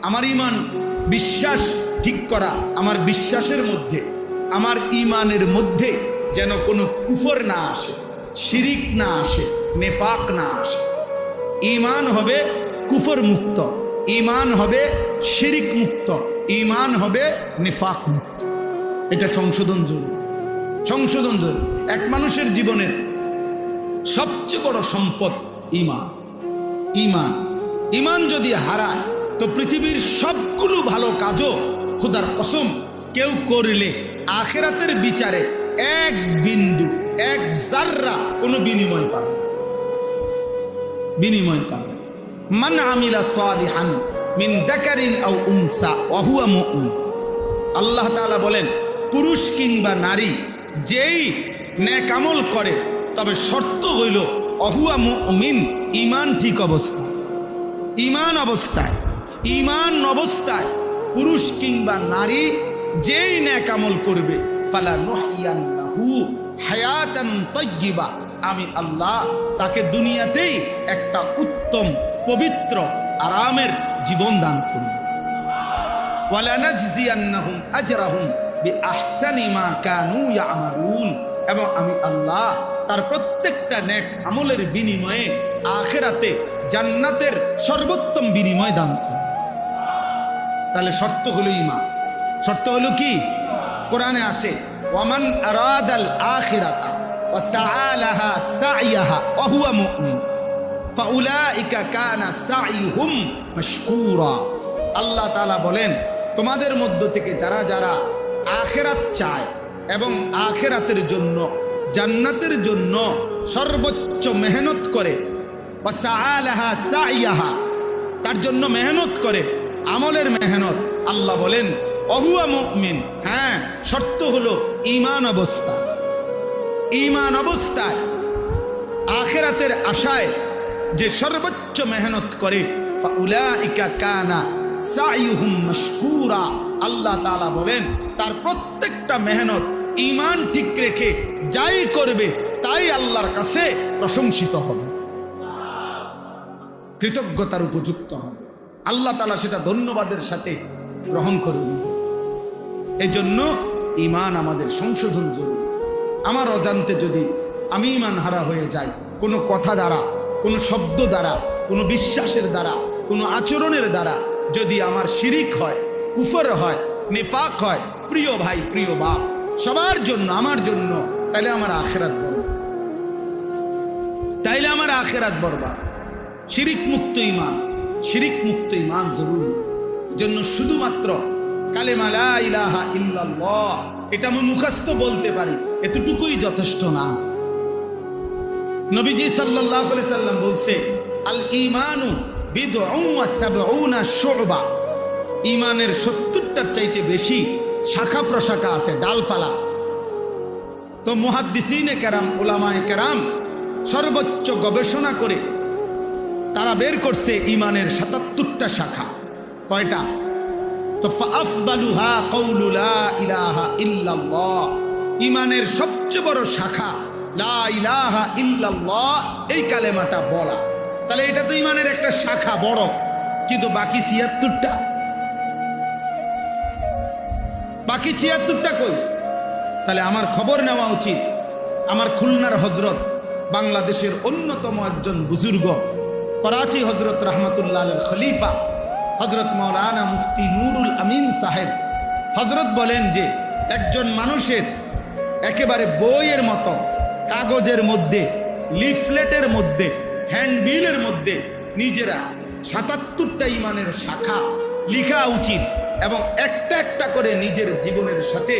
আমার ইমান বিশ্বাস ঠিক করা, আমার বিশ্বাসের মধ্যে, আমার ইমানের মধ্যে যেন কোনো কুফর না আসে, শিরিক না আসে, নেফাক না আসে। ইমান হবে কুফর মুক্ত, ইমান হবে শিরিক মুক্ত, ইমান হবে নেফাক মুক্ত। এটা সংশোধন জরুরি, সংশোধন জরুরি। এক মানুষের জীবনের সবচেয়ে বড় সম্পদ ইমান। ইমান ইমান যদি হারায় তো পৃথিবীর সবগুলো ভালো কাজও খোদার কসম কেউ করলে আখিরাতের বিচারে এক বিন্দু, এক জাররা কোনো বিনিময় পাবে, বিনিময় পাবে। মান আমিলা সালিহান মিন যাকারিন আও উনসা ওয়া হুয়া মুমিন। আল্লাহ তাআলা বলেন, পুরুষ কিংবা নারী যেই নেক আমল করে, তবে শর্ত হইল ওয়া মুমিন, ঈমান ঠিক অবস্থা, ঈমান অবস্থায়, ঈমান অবস্থায় পুরুষ কিংবা নারী যেই নেক আমল করবে, ফালা নুহইয়ান্নাহু হায়াতান তাইয়্যিবা, আমি আল্লাহ তাকে দুনিয়াতেই একটা উত্তম পবিত্র আরামের জীবন দান করব। ওয়ালা নাজজিয়ান্নাহুম আজরাহুম বিআহসানি মা কানু ইয়ামালুন, এবং আমি আল্লাহ তার প্রত্যেকটা নেক আমলের বিনিময়ে আখিরাতে জান্নাতের সর্বোত্তম বিনিময় দান করব। তাহলে শর্ত হলো ঈমান। শর্ত হলো কি? কোরআনে আছে, ওয়ামান আরাদাল আখিরাতা ওয়া সাআলাহা সাইয়াহা ওয়া হুয়া মুমিন ফাউলাইকা কানা সাইয়ুহুম মাশকুরা। আল্লাহ তাআলা বলেন, তোমাদের মধ্য থেকে যারা যারা আখিরাত চায় এবং আখিরাতের জন্য, জান্নাতের জন্য সর্বোচ্চ মেহনত করে, ওয়া সাআলাহা সাইয়াহা, তার জন্য মেহনত করে, আমলের মেহনত, আল্লাহ বলেন ওয়া হুয়া মুমিন। হ্যাঁ, শর্ত হলো ঈমান অবস্থা। ঈমান অবস্থায় আখিরাতের আশায় যে সর্বোচ্চ মেহনত করে, ফাউলাইকা কানা সাইয়ুহুম মাশকুরা। আল্লাহ তাআলা বলেন, তার প্রত্যেকটা মেহনত ঈমান ঠিক রেখে যাই করবে তাই আল্লাহর কাছে প্রশংসিত হবে, কৃতজ্ঞতার উপযুক্ত হবে। আল্লাহ তাআলা সেটা ধন্যবাদের সাথে গ্রহণ করে নেবে। এই জন্য ঈমান আমাদের সংশোধন জরুরি। আমার অজান্তে যদি আমি ঈমান হারা হয়ে যাই, কোনো কথা দ্বারা, কোনো শব্দ দ্বারা, কোনো বিশ্বাসের দ্বারা, কোনো আচরণের দ্বারা যদি আমার শিরিক হয়, কুফর হয়, নিফাক হয়, প্রিয় ভাই, প্রিয় বাপ, সবার জন্য, আমার জন্য, তাইলে আমার আখিরাত বরবাদ, তাইলে আমার আখিরাত বরবাদ। শিরিক মুক্ত ঈমান, শিরিক মুক্ত ঈমান জরুরি। জন্য শুধুমাত্র কালেমা লা ইলাহা ইল্লাল্লাহ এটা আমি মুখস্থ বলতে পারি, এতটুকুই যথেষ্ট না। নবীজি সাল্লাল্লাহু আলাইহি সাল্লাম বলছে, আল ঈমানু বিদউন ওয়া সাবউনা শুবা। ঈমানের 70টার চাইতে বেশি শাখা প্রশাখা আছে, ডালপালা। তো মুহাদ্দিসিনে কেরাম, উলামায়ে কেরাম সর্বোচ্চ গবেষণা করে তারা বের করছে ঈমানের 77টা শাখা। কয়টা? তো ফাআফদালুহা কাউলু লা ইলাহা ইল্লাল্লাহ। ঈমানের সবচেয়ে বড় শাখা লা ইলাহা ইল্লাল্লাহ, এই কালেমাটা বলা। তাহলে এটা তো ঈমানের একটা শাখা বড়, কিন্তু বাকি 76টা, বাকি 76টা কই? তাহলে আমার খবর নেওয়া উচিত। আমার খুলনার হযরত, বাংলাদেশের অন্যতম একজন বুজুর্গ, করাচি হযরত রাহমাতুল্লাহ আলাইহির খলিফা হযরত মাওলানা মুফতি নুরুল আমিন সাহেব, হযরত বলেন যে একজন মানুষের একেবারে বইয়ের মতো, কাগজের মধ্যে, লিফলেটের মধ্যে, হ্যান্ডবিলের মধ্যে নিজেরা 77টা ঈমানের শাখা লিখা উচিত, এবং একটা একটা করে নিজের জীবনের সাথে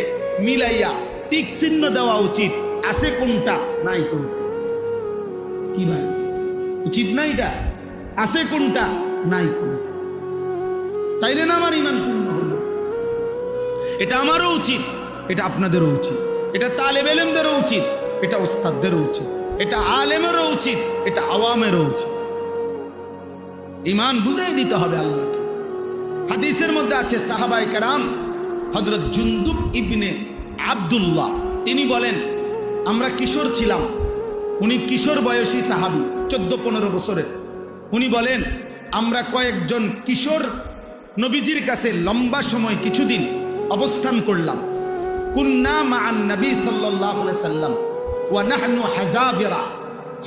মিলাইয়া টিক চিহ্ন দেওয়া উচিত, আছে কোনটা, নাই কোনটা। কি ভাই, উচিত না এটা? আছে কোনটা, নাই কোনটা। তাইলে না আমার ঈমান পূর্ণ হলো। এটা আমারও উচিত, এটা আপনাদেরও উচিত, এটা তালেবে ইলমদেরও উচিত, এটা ওস্তাদদেরও উচিত, এটা আলেমেরও উচিত, এটা আওয়ামেরও উচিত। ঈমান বুঝাই দিতে হবে আল্লাহকে। হাদিসের মধ্যে আছে, সাহাবায়ে কেরাম হযরত জুনদুব ইবনে আব্দুল্লাহ তিনি বলেন, আমরা কিশোর ছিলাম। উনি কিশোর বয়সী সাহাবী, 14-15 বছরের। উনি বলেন, আমরা কয়েকজন কিশোর নবীজির কাছে লম্বা সময় কিছুদিন অবস্থান করলাম। কুন্না মা'আন নবী সাল্লাল্লাহু আলাইহি সাল্লাম ওয়া নাহনু হাযাবিরা।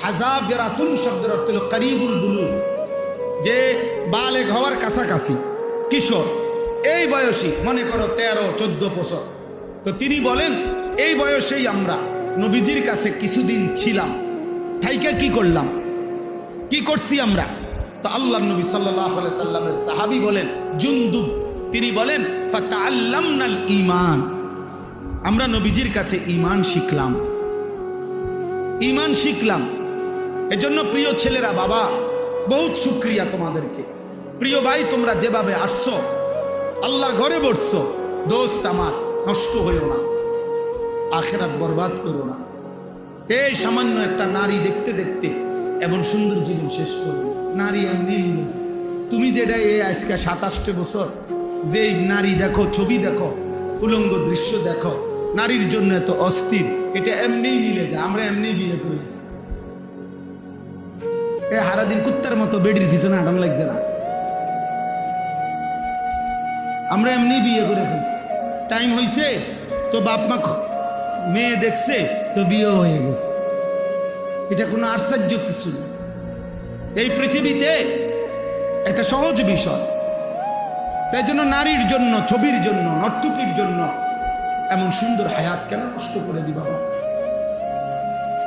হাযাবিরাতুন শব্দের অর্থ হলো করিবুল বুলুগ, যে বালেগ হওয়ার কাছাকাছি, কিশোর, এই বয়সী, মনে করো 13-14 বছর। তো তিনি বলেন এই বয়সেই আমরা নবীজির কাছে কিছুদিন ছিলাম। থাইকা কি করলাম, কি করছি আমরা? তো আল্লাহর নবী সাল্লাল্লাহু আলাইহি সাল্লামের সাহাবী বলেন জুনদুব, তিনি বলেন ফাতাআল্লামনাল ঈমান, আমরা নবীজির কাছে ঈমান শিখলাম, ঈমান শিখলাম। এজন্য প্রিয় ছেলেরা, বাবা বহুত শুকরিয়া তোমাদেরকে। প্রিয় ভাই, তোমরা যেভাবে আসছো, আল্লাহর ঘরে বসছো, দোস্ত আমার নষ্ট হইও না, আখিরাত বরবাদ করো না। এই সামান্য একটা নারী দেখতে দেখতে এমন সুন্দর জীবন শেষ করবে। নারী এমনি মিলে যায়। তুমি যেটা এই আজকে 27 বছর যে নারী দেখো, ছবি দেখো, উলঙ্গ দৃশ্য দেখো, নারীর জন্য এত অস্থির, এটা এমনিই মিলে যায়। আমরা এমনি বিয়ে করেছি, এ হারাদিন কুত্তার মতো বেডির পিছনে আটান লাগছে না, আমরা এমনি বিয়ে করে ফেলছি। টাইম হয়েছে তো বাপ মা মেয়ে দেখছে তো বিয়ে হয়ে গেছে, এটা কোনো আশ্চর্য কিছু না। এই পৃথিবীতে একটা সহজ বিষয়। তাই জন্য নারীর জন্য, ছবির জন্য, নর্তকীর জন্য এমন সুন্দর হায়াত কেন নষ্ট করে দিবা?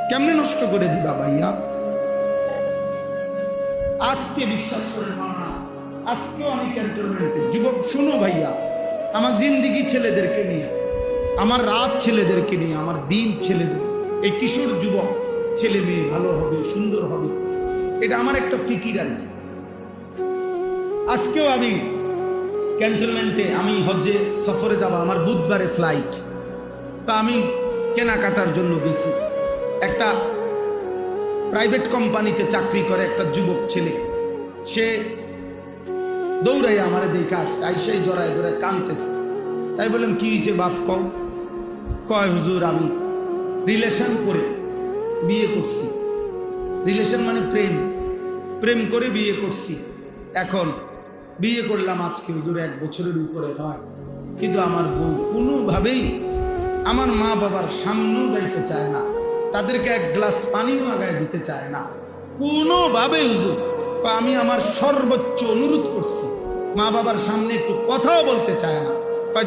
কেমনে নষ্ট করে দিবা ভাইয়া? আজকে বিশ্বাস করেন না, আজকেও আমি ক্যান্টনমেন্টে যুবক, শুনো ভাইয়া, আমার জিন্দিগি ছেলেদেরকে নিয়ে, আমার রাত ছেলেদেরকে নিয়ে, আমার দিন ছেলেদের, এই কিশোর যুবক ছেলে মেয়ে ভালো হবে, সুন্দর হবে, এটা আমার একটা ফিকির আর কি। আজকেও আমি ক্যান্টনমেন্টে, আমি হজ্জে সফরে যাব, আমার বুধবারে ফ্লাইট। তা আমি কেনাকাটার জন্য গেছি। একটা প্রাইভেট কোম্পানিতে চাকরি করে একটা যুবক ছেলে, সে দৌড়াই আমার দিকে আসছে, আইসাই জড়ায় জড়ায় কাঁদতেছে। তাই বললাম কি হয়েছে বাপ কও? কয় হুজুর আমি রিলেশন করে বিয়ে করছি। রিলেশন মানে প্রেম, প্রেম করে বিয়ে করছি। এখন বিয়ে করলাম আজকে হুজুর 1 বছরের উপরে হয়, কিন্তু আমার বউ কোনোভাবেই আমার মা বাবার সামনেও যাইতে চায় না, তাদেরকে 1 গ্লাস পানিও আগায় দিতে চায় না কোনোভাবে হুজুর। আমি আমার সর্বোচ্চ অনুরোধ করছি, মা বাবার সামনে একটু কথাও বলতে চায় না।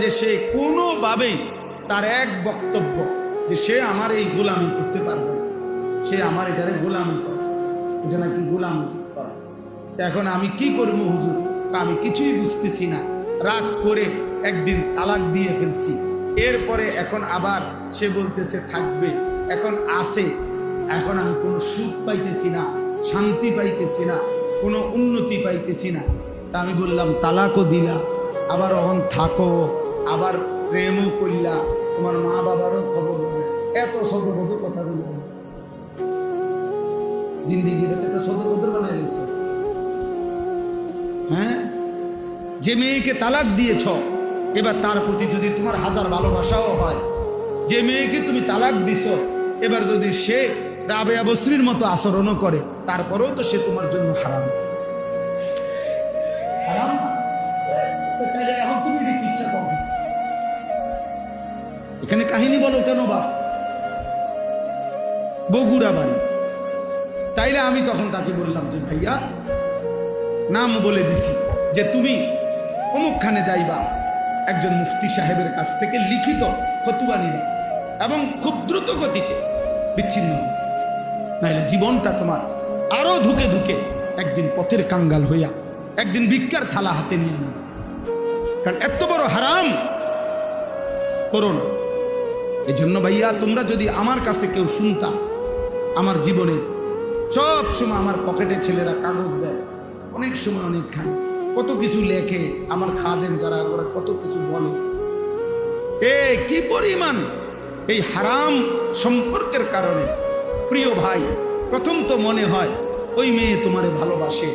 যে সে কোনোভাবেই তার এক বক্তব্য যে সে আমার এই গোলামি করতে পারবে না, সে আমার এটারে গোলামি করে, এটা নাকি গোলামি করা। এখন আমি কি করবো হুজুর? আমি কিছুই বুঝতেছি না। রাগ করে একদিন তালাক দিয়ে ফেলছি। এরপরে এখন আবার সে বলতেছে থাকবে, এখন আসে, এখন আমি কোনো সুখ পাইতেছি না, শান্তি পাইতেছি না, কোনো উন্নতি পাইতেছি না। তা আমি বললাম তালাকও দিলা, আবার অহন থাকো, আবার প্রেমও করলা, তোমার মা বাবারও খবর নেবে, এত সদরভাবে কথা বলবো। জিন্দিগিটা তো একটা সদরবদর বানাই লেছ। হ্যাঁ, যে মেয়েকে তালাক দিয়েছ, এবার তার প্রতি যদি তোমার 1000 ভালোবাসাও হয়, যে মেয়েকে তুমি তালাক দিছ, এবার যদি সে রাবেয়া বসরির মতো আচরণও করে, তারপরেও তো সে তোমার জন্য হারাম। হারাম তাহলে এখন তুমি ইচ্ছা করো, এখানে কাহিনী বলো কেন বাপ? বগুড়া বাড়ি। তাইলে আমি তখন তাকে বললাম যে ভাইয়া, নাম বলে দিছি যে তুমি অমুকখানে যাইবা, একজন মুফতি সাহেবের কাছ থেকে লিখিত ফতুয়া নিবা এবং খুব দ্রুত গতিতে বিচ্ছিন্ন, নাইলে জীবনটা তোমার আরো ধুকে ধুকে একদিন পথের কাঙ্গাল হইয়া একদিন ভিক্ষার থালা হাতে নিয়ে নেবে। কারণ এত বড় হারাম করো না। এই জন্য ভাইয়া, তোমরা যদি আমার কাছে কেউ শুনতা, আমার জীবনে সব সময় আমার পকেটে ছেলেরা কাগজ দেয়, অনেক সময় অনেকখানি কত কিছু লেখে, আমার খাদেম যারা ওরা কত কিছু বলে। কি পরিমাণ এই হারাম সম্পর্কের কারণে প্রিয় ভাই, প্রথম তো মনে হয় ওই মেয়ে তোমারে ভালোবাসে,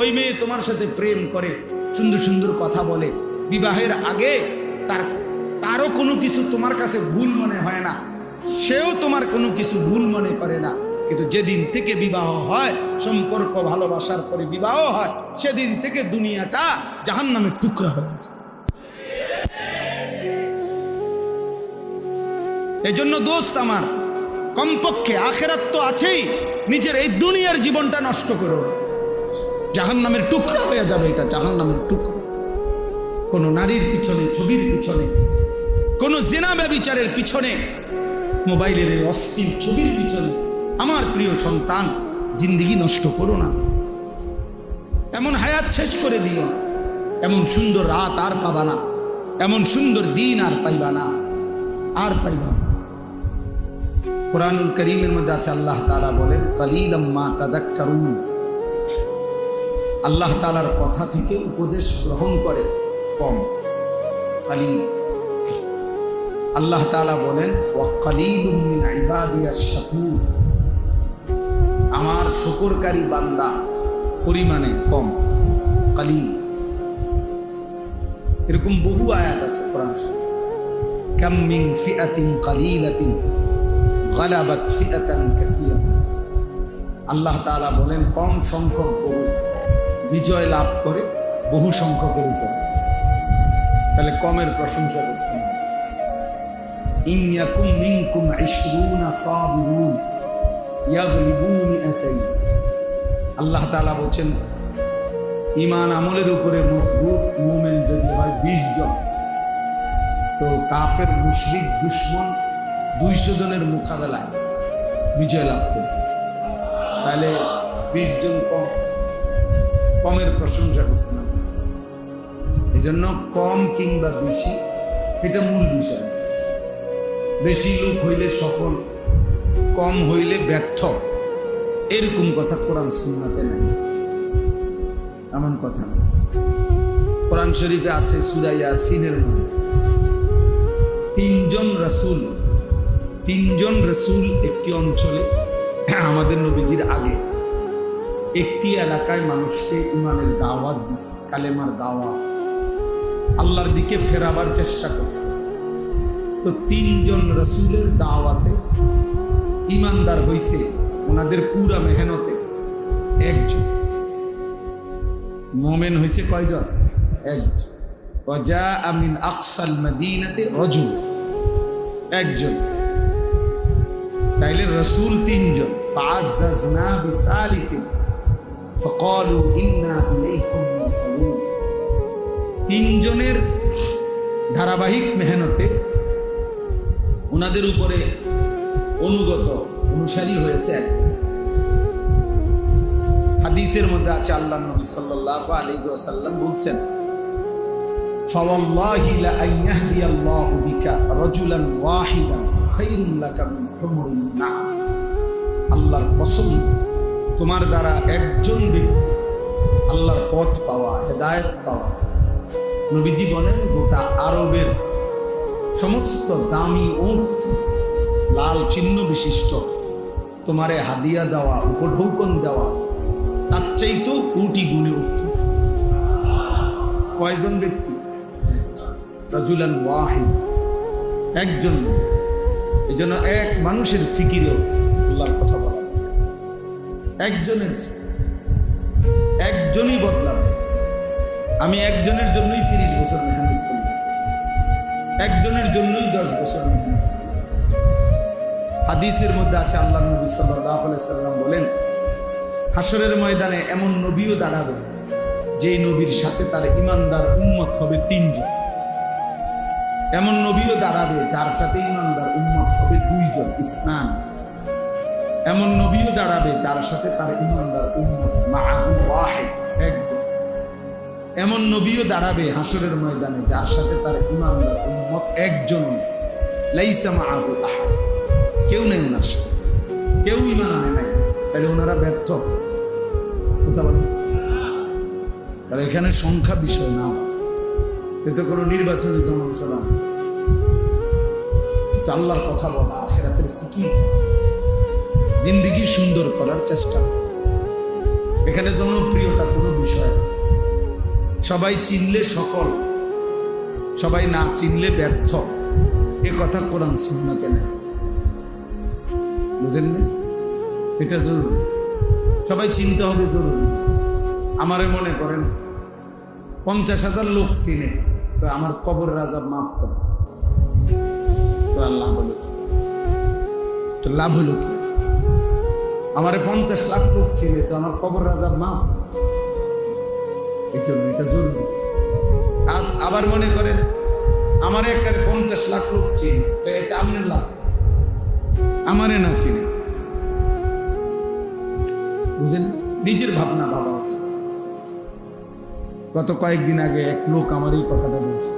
ওই মেয়ে তোমার সাথে প্রেম করে, সুন্দর সুন্দর কথা বলে, বিবাহের আগে তারও কোনো কিছু তোমার কাছে ভুল মনে হয় না, সেও তোমার কোনো কিছু ভুল মনে করে না, কিন্তু যেদিন থেকে বিবাহ হয়, সম্পর্ক ভালোবাসার পরে বিবাহ হয়, সেদিন থেকে দুনিয়াটা জাহান্নামের টুকরা হয়ে যায়। এই জন্য দোস্ত আমার, কমপক্ষে আখেরাত তো আছেই, নিজের এই দুনিয়ার জীবনটা নষ্ট করো, জাহান্নামের টুকরা হয়ে যাবে। এটা জাহান্নামের টুকরা। কোন নারীর পিছনে, ছবির পিছনে, কোন জিনা ব্যভিচারের পিছনে, মোবাইলের এই অস্থির ছবির পিছনে আমার প্রিয় সন্তান জিন্দেগি নষ্ট করো না। এমন হায়াত শেষ করে দিও না। এমন সুন্দর রাত আর পাবা না, এমন সুন্দর দিন আর পাইবা না, আর পাইবা না। কুরআনুল কারীমের মধ্যে আছে, আল্লাহ তাআলা বলেন কালিলাম মা তাযাক্কারুন। আল্লাহ তাআলার কথা থেকে উপদেশ গ্রহণ করে কম, কালিল। আল্লাহ তাআলা বলেন ওয়া কালিলুম মিন ইবাদিয়াশ শাকুর। আমার শুকরকারী বান্দা পরিমাণে কম, কালিল। এরকম বহু আয়াত আছে কোরআন শরীফে। কাম মিন ফিআতিন কালিলাতিন গালাবাত ফিআতান কাসীরা। আল্লাহ তাআলা বলেন কম সংখ্যক বহু বিজয় লাভ করে বহু সংখ্যকের উপর। তাহলে কমের প্রশংসা করছেন। ইন ইয়াকুম মিনকুম 20 সাবিরুন ইয়াগলিবু মিআতাইন। আল্লাহ তাআলা বলেন ঈমান আমলের উপরে মজবুত মুমিন যদি হয় 20 জন, তো কাফের মুশরিক দুশমন 200 জনের মোকাবেলায় বিজয় লাভ করে। তাহলে 20 জন কম, কমের প্রশংসা করছেন। এই জন্য কম কিংবা বেশি এটা মূল বিষয়। বেশি লোক হইলে সফল, কম হইলে ব্যর্থ, এরকম কথা কোরআন সুন্নাতে নাই, এমন কথা না। কোরআন শরীফে আছে সূরা ইয়াসিনের মধ্যে 3 জন রাসূল একটি অঞ্চলে, আমাদের নবীজির আগে একটি এলাকায় মানুষকে ঈমানের দাওয়াত দিছে, কালেমার দাওয়াত, আল্লাহর দিকে ফেরাবার চেষ্টা করছে। তো 3 জন রাসূলের দাওয়াতে ঈমানদার হইছে, ওনাদের পুরা মেহনতে 1 জন মুমিন হইছে। কয়জন? 1 জন। ওয়াজাআ মিন আকসাল মাদিনাতি রাজুল, 1 জন। তাইলে রাসূল 3 জন। ফাআযাযনা বিসালিসিন ফাকালু ইন্না ইলাইকুম মুরসালুন। 3 জনের ধারাবাহিক মেহনতে ওনাদের উপরে অনুগত অনুসারী হয়েছে 1 জন। হাদিসের মধ্যে আছে আল্লাহর নবী সাল্লাল্লাহু আলাইহি ওয়াসাল্লাম বলেন ফাওয়াল্লাহি লা আন ইয়াহদিয়াল্লাহু বিকা রাজুলান ওয়াহিদান খায়রুন লাকা মিন হুমুরিন না'ম। আল্লাহর কসম, তোমার দ্বারা 1 জন ব্যক্তি আল্লাহর পথ পাওয়া, হেদায়েত পাওয়া, নবীজি বলেন গোটা আরবের সমস্ত দামি উট লাল চিহ্ন বিশিষ্ট তোমারে হাদিয়া দেওয়া, উপঢৌকন দেওয়া, তার চাইতেও কোটি গুণে উত্তম। কয়জন ব্যক্তি? রাজুলান ওয়াহিদ, 1 জন। এই জন্য 1 মানুষের ফিকিরেও আল্লাহর কথা বলা দরকার। 1 জনের, 1 জনই বদলাবে। আমি 1 জনের জন্যই 30 বছর মেহনত করলাম, 1 জনের জন্যই 10 বছর মেহনত করলাম। হাদিসের মধ্যে আছে আল্লাহর নবী সাল্লাল্লাহু আলাইহি ওয়াসাল্লাম বলেন হাসরের ময়দানে এমন নবীও দাঁড়াবে যেই নবীর সাথে তার ঈমানদার উম্মত হবে 3 জন। এমন নবীও দাঁড়াবে যার সাথে ঈমানদার উম্মত হবে 2 জন, ইসনান। এমন নবীও দাঁড়াবে যার সাথে তার ঈমানদার উম্মত মাআহু ওয়াহিদ, 1 জন। এমন নবীও দাঁড়াবে হাসরের ময়দানে যার সাথে তার ঈমানদার উম্মত 1 জন, লাইসা মাআহু আহাদ, কেউ নেই ওনার সাথে, কেউ ঈমান আনে নাই। তাহলে ওনারা ব্যর্থ, কথা বলেন। তাহলে এখানে সংখ্যা বিষয় না, এতে কোনো নির্বাচনী জনসভা, আল্লাহর কথা বলা, আখিরাতের ফিকির, জিন্দেগি সুন্দর করার চেষ্টা করা। এখানে জনপ্রিয়তা কোনো বিষয় না। সবাই চিনলে সফল, সবাই না চিনলে ব্যর্থ, এ কথা কোরআন সুন্নাতে নেই, বুঝেন না? এটা জরুরি, সবাই চিন্তা হবে জরুরি। আমারে মনে করেন 50,000 লোক চিনে, তো আমার কবরের আযাব মাফ তো আল্লাহ বলে, তো লাভ হলো কি? আমারে 50 লাখ লোক চিনে, তো আমার কবরের আযাব মাফ। এই জন্য এটা জরুরি। আর আবার মনে করেন আমার একের 50 লাখ লোক চিনি, তো এতে আপনার লাভ, আমারে না চিনে। বুঝেন? নিজের ভাবনা ভাবা হচ্ছে। গত কয়েকদিন আগে এক লোক আমার এই কথাটা বলছে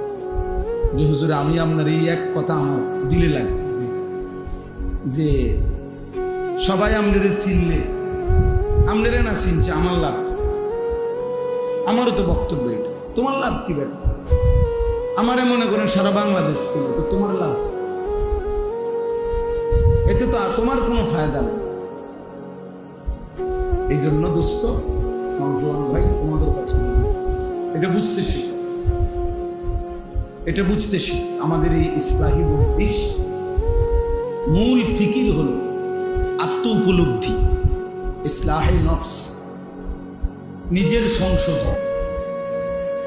যে হুজুর, আমি আপনার এই এক কথা আমার দিলে লাগছে যে সবাই আপনারে চিনলে, আপনারে না চিনছে, আমার লাভ। আমারও তো বক্তব্য এটা, তোমার লাভ কি বেটা? আমারে মনে করেন সারা বাংলাদেশ ছিল, তো তোমার লাভ কি? এতে তো তোমার কোনো ফায়দা নেই। এই জন্য দোস্ত, নওজোয়ান ভাই, তোমাদের কাছে এটা বুঝতে শিখো, এটা বুঝতে শিখো। আমাদের এই ইসলাহি মজলিস মূল ফিকির হল আত্ম উপলব্ধি, ইসলাহে নফস, নিজের সংশোধন,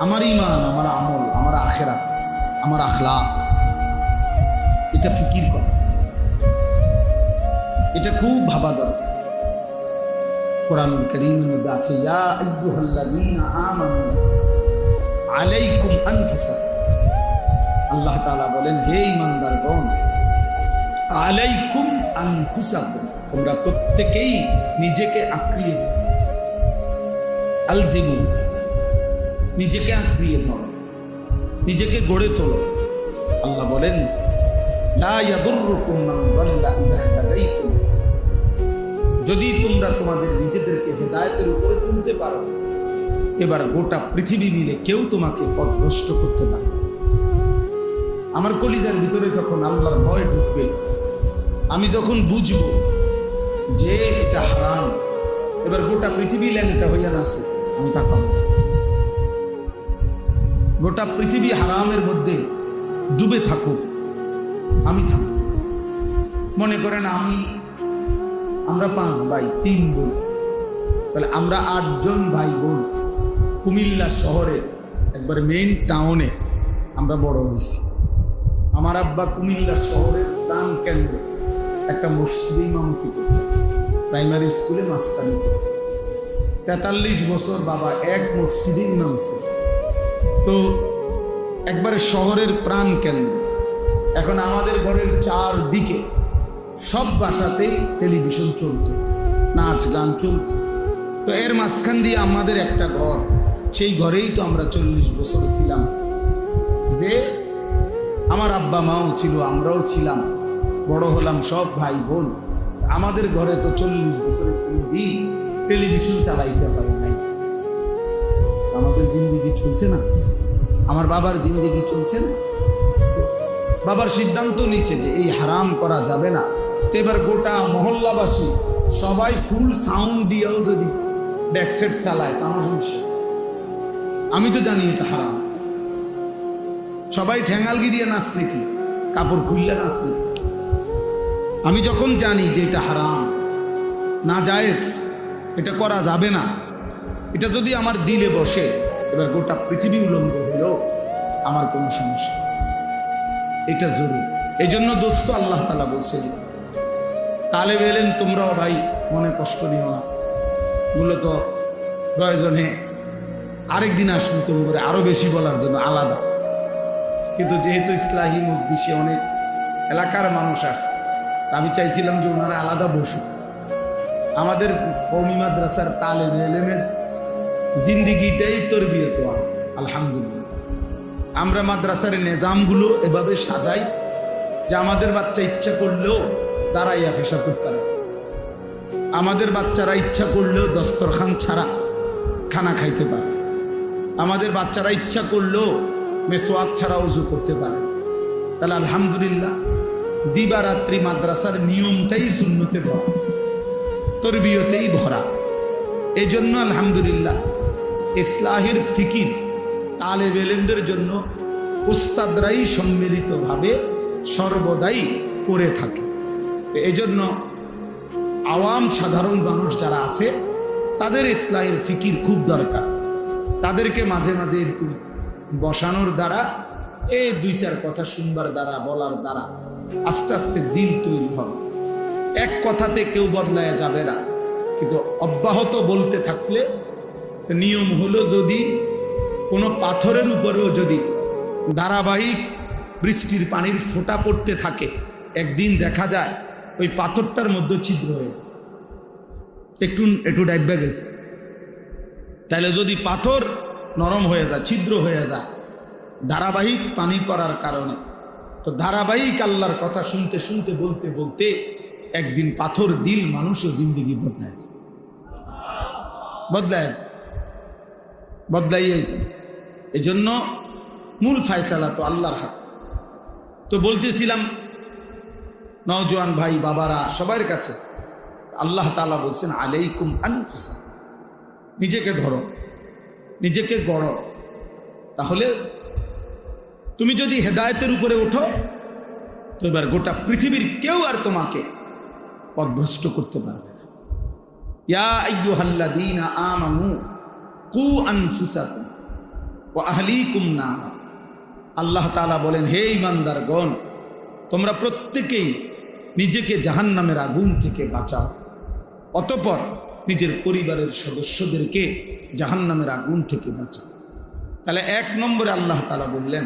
আমার ঈমান, আমার আমল, আমার আখিরাত, আমার আখলাক, এটা ফিকির করা, এটা খুব ভাবা দরকার। কোরআনুল কারীমের মধ্যে আছে, ইয়া আইয়ুহাল্লাযীনা আমানু আলাইকুম আনফুসাকুম। আল্লাহ তাআলা বলেন, হে ঈমানদারগণ, আলাইকুম আনফুসাকুম, তোমরা প্রত্যেকেই নিজেকে আঁকড়িয়ে ধরো। আলজিমু, নিজেকে আঁকড়িয়ে ধরো, নিজেকে গড়ে তোলো। আল্লাহ বলেন, লা ইয়াদুররুকুম মান দাল্লা ইযা হাদাইতুম, যদি তোমরা তোমাদের নিজেদেরকে হেদায়েতের উপরে তুলতে পারো, এবার গোটা পৃথিবী মিলে কেউ তোমাকে পথভ্রষ্ট করতে পারবে। আমার কলিজার ভিতরে যখন আল্লাহর ভয় ঢুকবে, আমি যখন বুঝবো যে এটা হারাম, এবার গোটা পৃথিবী ল্যাংটা হইয়া নাচুক, আমি তাকাবো। গোটা পৃথিবী হারামের মধ্যে ডুবে থাকুক, আমি থাকব। মনে করেন আমরা 5 ভাই 3 বোন, তাহলে আমরা 8 জন ভাই বোন কুমিল্লা শহরে একবার মেইন টাউনে আমরা বড় হয়েছি। আমার আব্বা কুমিল্লা শহরের প্রাণ কেন্দ্রে একটা মসজিদে ইমামতি করতেন, প্রাইমারি স্কুলে মাস্টারি করতেন। 43 বছর বাবা এক মসজিদে ইমাম ছিল। তো একবারে শহরের প্রাণ কেন্দ্র। এখন আমাদের ঘরের 4 দিকে সব বাসাতেই টেলিভিশন চলতো, নাচ গান চলতো। তো এর মাঝখান দিয়ে আমাদের একটা ঘর, সেই ঘরেই তো আমরা 40 বছর ছিলাম। যে আমার আব্বা মাও ছিল, আমরাও ছিলাম, বড় হলাম সব ভাই বোন। আমাদের ঘরে তো 40 বছরের কোনো দিন টেলিভিশন চালাইতে হয় নাই। আমাদের জিন্দেগি চলছে না, আমার বাবার জিন্দেগি চলছে না। তো বাবার সিদ্ধান্ত নিছে যে এই হারাম করা যাবে না। তো এবার গোটা মহল্লাবাসী সবাই ফুল সাউন্ড দিয়েও যদি ব্যাকসেট চালায়, তা আমার সমস্যা। আমি তো জানি এটা হারাম। সবাই ঠ্যাঙ্গালগি দিয়ে নাচলে কি, কাপড় খুললে নাচলে কি? আমি যখন জানি যে এটা হারাম, না জায়েজ, এটা করা যাবে না, এটা যদি আমার দিলে বসে, এবার গোটা পৃথিবী উলঙ্গ হলেও আমার কোনো সমস্যা, এটা জরুরি। এই জন্য দোস্ত আল্লাহ তাআলা বলছেন, তালেব এলেন তোমরাও ভাই মনে কষ্ট নিও না, মূলত প্রয়োজনে আরেকদিন আসবো তোমরা আরো বেশি বলার জন্য আলাদা। কিন্তু যেহেতু ইসলাহি মজলিসে অনেক এলাকার মানুষ আসছে, আমি চাইছিলাম যে ওনারা আলাদা বসুক। আমাদের কওমি মাদ্রাসার তালেব এলেমের জিন্দিগিটাই তরবিয়ত, আলহামদুলিল্লাহ। আমরা মাদ্রাসার নিজামগুলো এভাবে সাজাই যে আমাদের বাচ্চা ইচ্ছা করলেও দাঁড়াইয়া পেশাব করতে পারে, আমাদের বাচ্চারা ইচ্ছা করলেও দস্তরখান ছাড়া খানা খাইতে পারে, আমাদের বাচ্চারা ইচ্ছা করলেও মেসওয়াক ছাড়া ওযু করতে পারে। তাহলে আলহামদুলিল্লাহ দিবারাত্রি মাদ্রাসার নিয়মটাই সুন্নতে ভরা, তরবিয়তেই ভরা। এই জন্য আলহামদুলিল্লাহ ইসলাহের ফিকির তালেব এলেমদের জন্য উস্তাদরাই সম্মিলিতভাবে সর্বদাই করে থাকে। এই জন্য আওয়াম সাধারণ মানুষ যারা আছে তাদের ইসলাহের ফিকির খুব দরকার। তাদেরকে মাঝে মাঝে এরকম বসানোর দ্বারা এই 2-4 কথা শুনবার দ্বারা বলার দ্বারা আস্তে আস্তে দিল তৈরি হবে। এক কথাতে কেউ বদলায়া যাবে না, কিন্তু অব্যাহত বলতে থাকলে নিয়ম হলো যদি কোনো পাথরের উপরেও যদি ধারাবাহিক বৃষ্টির পানির ফোঁটা পড়তে থাকে, একদিন দেখা যায় ওই পাথরটার মধ্যে ছিদ্র হয়ে গেছে, একটু ডাইবা গেছে। তাহলে যদি পাথর নরম হয়ে যায়, ছিদ্র হয়ে যায় ধারাবাহিক পানি পড়ার কারণে, তো ধারাবাহিক আল্লাহর কথা শুনতে শুনতে বলতে বলতে একদিন পাথর দিল মানুষও জিন্দগি বদলায় যায়, বদলাইয়ে যায়। এই জন্য মূল ফয়সালা তো আল্লাহর হাতে। তো বলতেছিলাম নওজোয়ান ভাই বাবারা সবার কাছে আল্লাহ তাআলা বলছেন আলাইকুম আনফুসাকুম, নিজেকে ধরো, নিজেকে গড়ো। তাহলে তুমি যদি হেদায়েতের উপরে ওঠো তো এবার গোটা পৃথিবীর কেউ আর তোমাকে পথভ্রষ্ট করতে পারবে না। ইয়া আইয়ুহাল্লাযীনা আমানু কু আনফুসাকুম ওয়া আহলিকুম নারা। আল্লাহ তাআলা বলেন, হে ঈমানদারগণ, তোমরা প্রত্যেকেই নিজেকে জাহান্নামের আগুন থেকে বাঁচাও, অতঃপর নিজের পরিবারের সদস্যদেরকে জাহান্নামের আগুন থেকে বাঁচাও। তাহলে 1 নম্বরে আল্লাহ তাআলা বললেন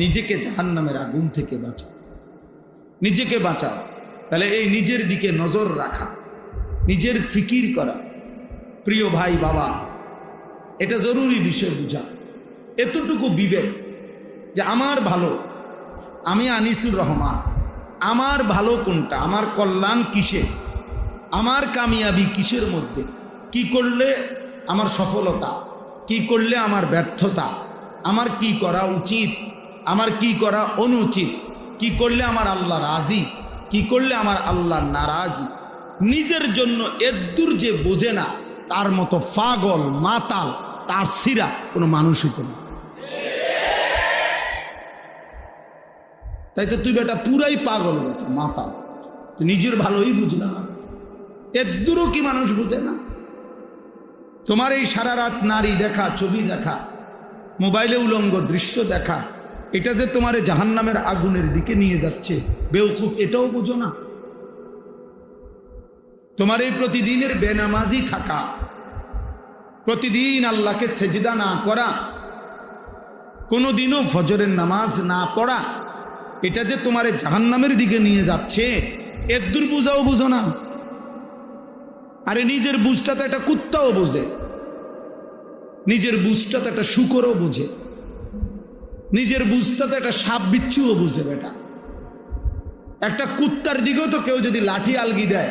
নিজেকে জাহান্নামের আগুন থেকে বাঁচাও, নিজেকে বাঁচাও। তাহলে এই নিজের দিকে নজর রাখা, নিজের ফিকির করা, প্রিয় ভাই বাবা, এটা জরুরি বিষয় বুঝা। এতটুকু বিবেক যে আমার ভালো, আমি আনিসুর রহমান, আমার ভালো কোনটা, আমার কল্যাণ কিসে, আমার কামিয়াবি কিসের মধ্যে, কি করলে আমার সফলতা, কি করলে আমার ব্যর্থতা, আমার কি করা উচিত, আমার কি করা অনুচিত, কি করলে আমার আল্লাহ রাজি, কি করলে আমার আল্লাহ নারাজি। নিজের জন্য এদ্দুর যে বোঝে না তার মতো পাগল মাতাল তার সিরা কোনো মানুষ হইতে না। তাই তো তুই বেটা পুরাই পাগল, বেটা মাতাল, তুই নিজের ভালোই বুঝলা না, এদ্দুরও কি মানুষ বুঝে না? তোমার এই সারা রাত নারী দেখা, ছবি দেখা, মোবাইলে উলঙ্গ দৃশ্য দেখা, এটা যে তোমার জাহান্নামের আগুনের দিকে নিয়ে যাচ্ছে, বেওকুফ, এটাও বুঝো না? তোমার এই প্রতিদিনের বেনামাজি থাকা, প্রতিদিন আল্লাহকে সেজদা না করা, কোনোদিনও ফজরের নামাজ না পড়া, এটা যে তোমার জাহান্নামের দিকে নিয়ে যাচ্ছে, এদ্দুর বুঝাও বুঝো না? আরে নিজের বুঝটা তো একটা কুত্তাও বোঝে, নিজের বুঝটা তো একটা শুকরও বোঝে, নিজের বুঝটা তো একটা সাপ বিচ্ছুও বুঝে। বেটা একটা কুত্তার দিকেও তো কেউ যদি লাঠি আলগি দেয়,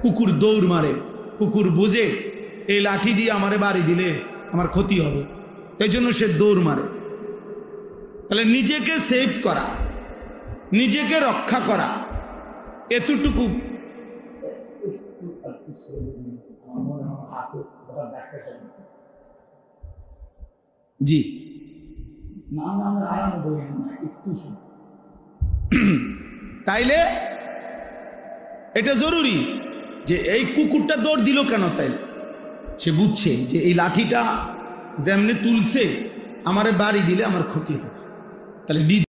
কুকুর দৌড় মারে, কুকুর বুঝে এই লাঠি দিয়ে আমারে বাড়ি দিলে আমার ক্ষতি হবে, এই জন্য সে দৌড় মারে। তাহলে নিজেকে সেভ করা, নিজেকে রক্ষা করা, এতটুকু জি তাইলে এটা জরুরি যে এই কুকুরটা দৌড় দিল কেন, তাইলে সে বুঝছে যে এই লাঠিটা যেমনি তুলছে আমারে বাড়ি দিলে আমার ক্ষতি হবে। তাহলে নিজে